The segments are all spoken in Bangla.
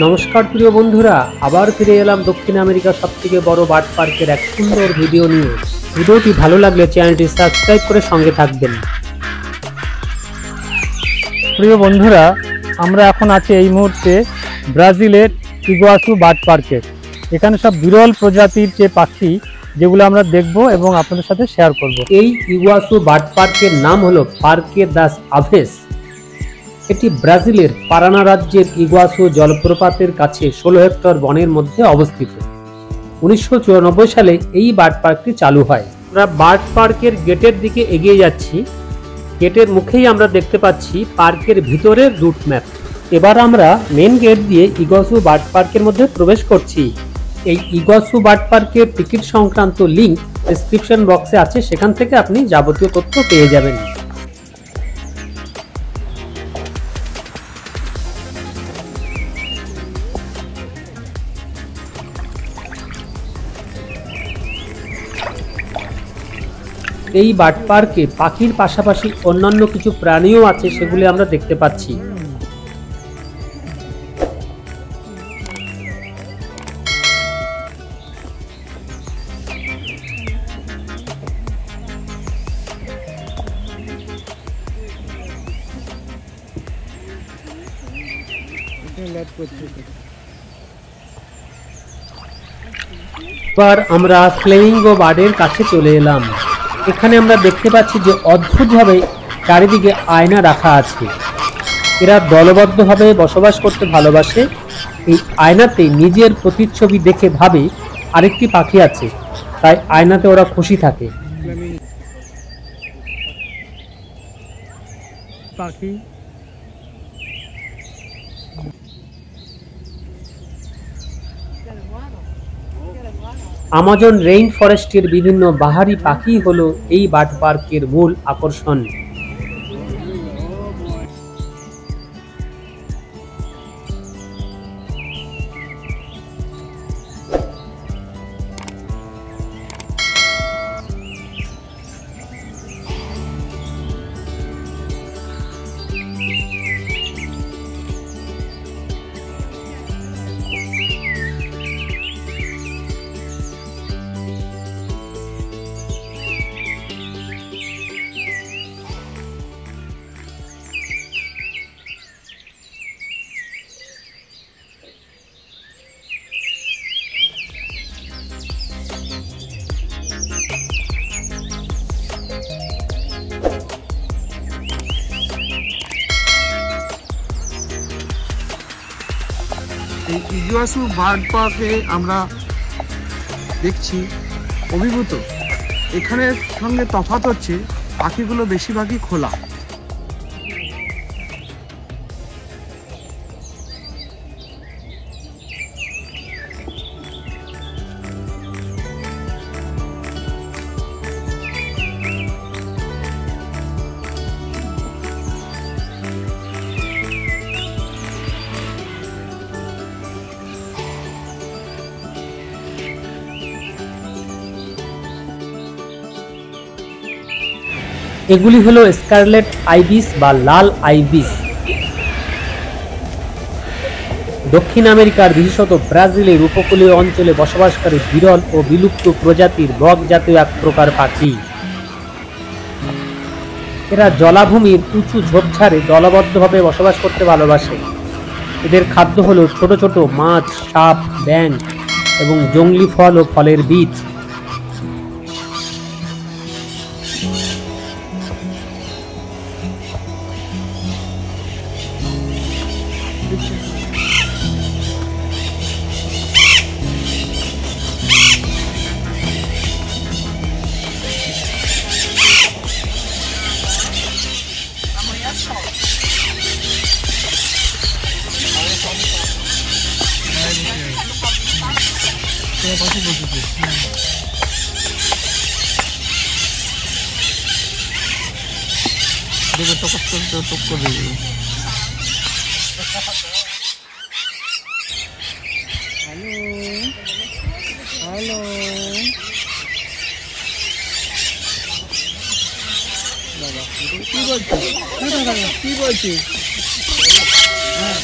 নমস্কার প্রিয় বন্ধুরা, আবার ফিরে এলাম দক্ষিণ আমেরিকার সবথেকে বড় বার্ড পার্কের এক সুন্দর ভিডিও নিয়ে। ভিডিওটি ভালো লাগলে চ্যানেলটি সাবস্ক্রাইব করে সঙ্গে থাকবেন। প্রিয় বন্ধুরা, আমরা এখন আছি এই মুহূর্তে ব্রাজিলের ইগুয়াসু বার্ড পার্কে। এখানে সব বিরল প্রজাতির যে পাখি যেগুলো আমরা দেখব এবং আপনাদের সাথে শেয়ার করব। এই ইগুয়াসু বার্ড পার্কের নাম হলো পার্কে দাস আভেস। এটি ব্রাজিলের পারানা রাজ্যের ইগুয়াসু জলপ্রপাতের কাছে 16 হেক্টর বনের মধ্যে অবস্থিত। 1994 সালে এই বার্ড পার্কটি চালু হয়। আমরা বার্ড পার্কের গেটের দিকে এগিয়ে যাচ্ছি। গেটের মুখেই আমরা দেখতে পাচ্ছি পার্কের ভিতরের রুট ম্যাপ। এবার আমরা মেন গেট দিয়ে ইগুয়াসু বার্ড পার্কের মধ্যে প্রবেশ করছি। এই ইগুয়াসু বার্ড পার্কের টিকিট সংক্রান্ত লিংক ডেসক্রিপশন বক্সে আছে, সেখান থেকে আপনি যাবতীয় তথ্য পেয়ে যাবেন। এই বার্ড পার্কে পাখির পাশাপাশি অন্যান্য কিছু প্রাণীও আছে, সেগুলি আমরা দেখতে পাচ্ছি। এবার আমরা ফ্লেমিঙ্গো বার্ডের কাছে চলে এলাম। এখানে আমরা দেখতে পাচ্ছি যে অদ্ভুতভাবে চারিদিকে আয়না রাখা আছে। এরা দলবদ্ধভাবে বসবাস করতে ভালোবাসে। এই আয়নাতে নিজের প্রতিচ্ছবি দেখে ভাবে আরেকটি পাখি আছে, তাই আয়নাতে ওরা খুশি থাকে। পাখি আমাজন রেইন ফরেস্টের বিভিন্ন বাহারি পাখি হলো এই বার্ড পার্কের মূল আকর্ষণ। এই ইগুয়াসু বার্ড পার্কে আমরা দেখছি অভিভূত। এখানের সঙ্গে তফাৎ হচ্ছে পাখিগুলো বেশিরভাগই খোলা। এগুলি হলো স্কারলেট আইবিস বা লাল আইবিস। দক্ষিণ আমেরিকার বিশেষত ব্রাজিলের উপকূলীয় অঞ্চলে বসবাসকারী বিরল ও বিলুপ্ত প্রজাতির বক জাতীয় এক প্রকার পাখি। এরা জলাভূমির উঁচু ঝোপঝাড়ে দলবদ্ধভাবে বসবাস করতে ভালোবাসে। এদের খাদ্য হলো ছোট ছোট মাছ, সাপ, ব্যাঙ এবং জংলি ফল ও ফলের বীজ। হ্যালো, বাবা কি বলছিস? কি বলছিস? হ্যাঁ,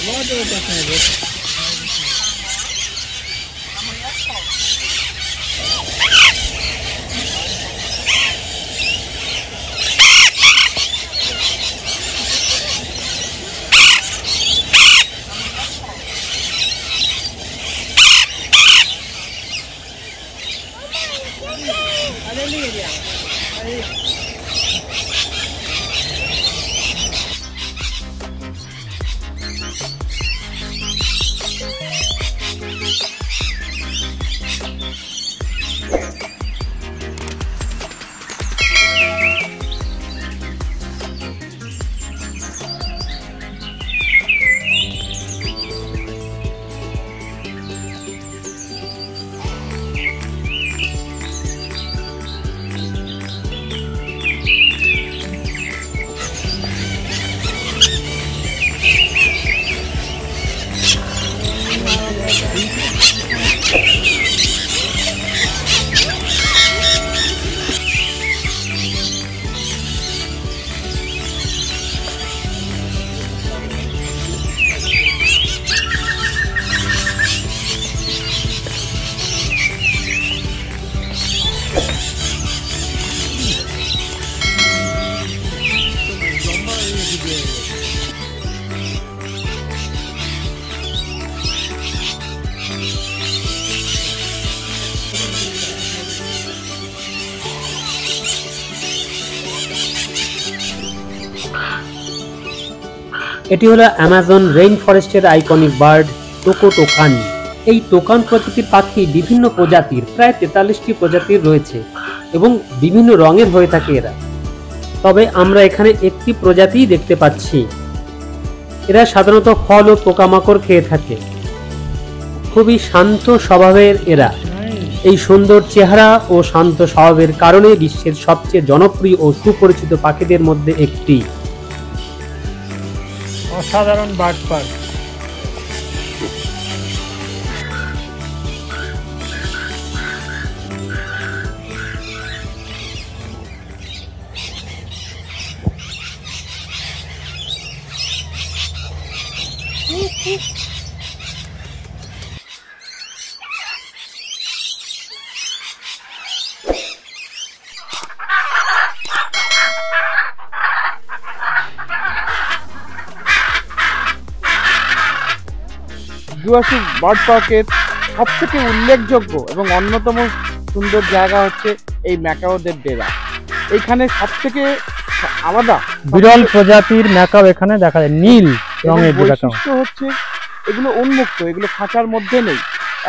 এটি হলো অ্যামাজন রেইন ফরেস্টের আইকনিক বার্ড টোকোটোকান। এই টোকান প্রকৃতির পাখি বিভিন্ন প্রজাতির, প্রায় 43টি প্রজাতির রয়েছে এবং বিভিন্ন রঙের হয়ে থাকে এরা। তবে আমরা এখানে একটি প্রজাতিই দেখতে পাচ্ছি। এরা সাধারণত ফল ও পোকামাকড় খেয়ে থাকে। খুবই শান্ত স্বভাবের এরা। এই সুন্দর চেহারা ও শান্ত স্বভাবের কারণে বিশ্বের সবচেয়ে জনপ্রিয় ও সুপরিচিত পাখিদের মধ্যে একটি। অসাধারণ বার্ড পার্ক। ইগুয়াসু বার্ড পার্কের সবথেকে উল্লেখযোগ্য এবং অন্যতম সুন্দর জায়গা হচ্ছে এই ম্যাকাওদের ডেরা। এইখানে সবথেকে আলাদা বিরল প্রজাতির ম্যাকাও এখানে দেখা যায়, নীল রঙের বৈশিষ্ট্য হচ্ছে এগুলো উন্মুক্ত, এগুলো খাঁচার মধ্যে নেই,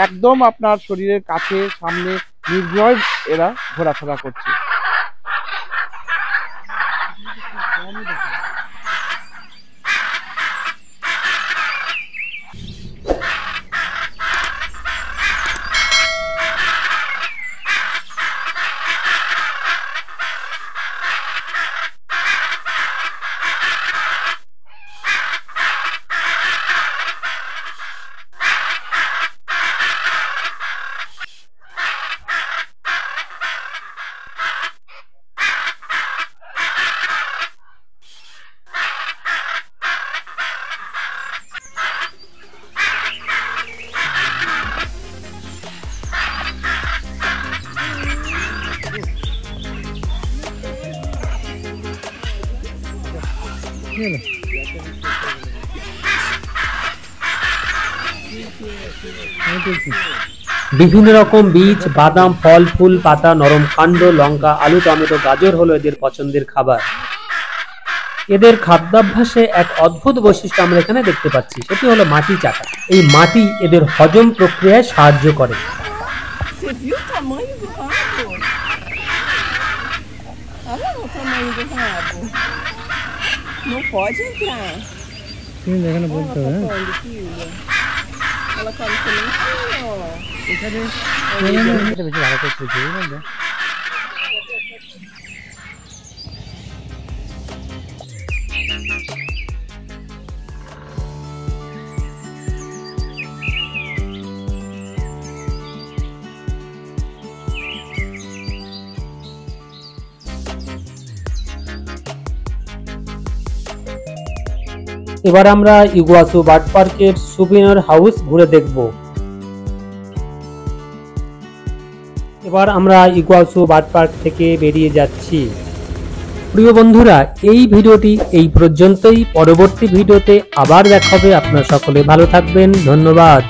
একদম আপনার শরীরের কাছে সামনে নির্ভয় এরা ঘোরাফেরা করছে। বিভিন্ন রকম বীজ, বাদাম, ফল, ফুল, পাতা, নরম কাণ্ড, লঙ্কা, আলু, টমেটো, গাজর হলো এদের পছন্দের খাবার। এদের খাদ্যাভ্যাসে এক অদ্ভুত বৈশিষ্ট্য আমরা এখানে দেখতে পাচ্ছি, সেটি হলো মাটি চাটা। এই মাটি এদের হজম প্রক্রিয়ায় সাহায্য করে। Você viu o tamanho do rabo? Olha o tamanho do rabo. Não pode entrar. এখানে বলতে হবে। Olha, filha. Ela tá no sementinho, ó. এটা বেশি ভালো করে ছুঁয়ে দিই না। এবার আমরা ইগুয়াসু বার্ড পার্কের সুভিনির হাউস ঘুরে দেখব। এবার আমরা ইগুয়াসু বার্ড পার্ক থেকে বেরিয়ে যাচ্ছি। প্রিয় বন্ধুরা, এই ভিডিওটি এই পর্যন্তই। পরবর্তী ভিডিওতে আবার দেখা হবে। আপনারা সকলে ভালো থাকবেন। ধন্যবাদ।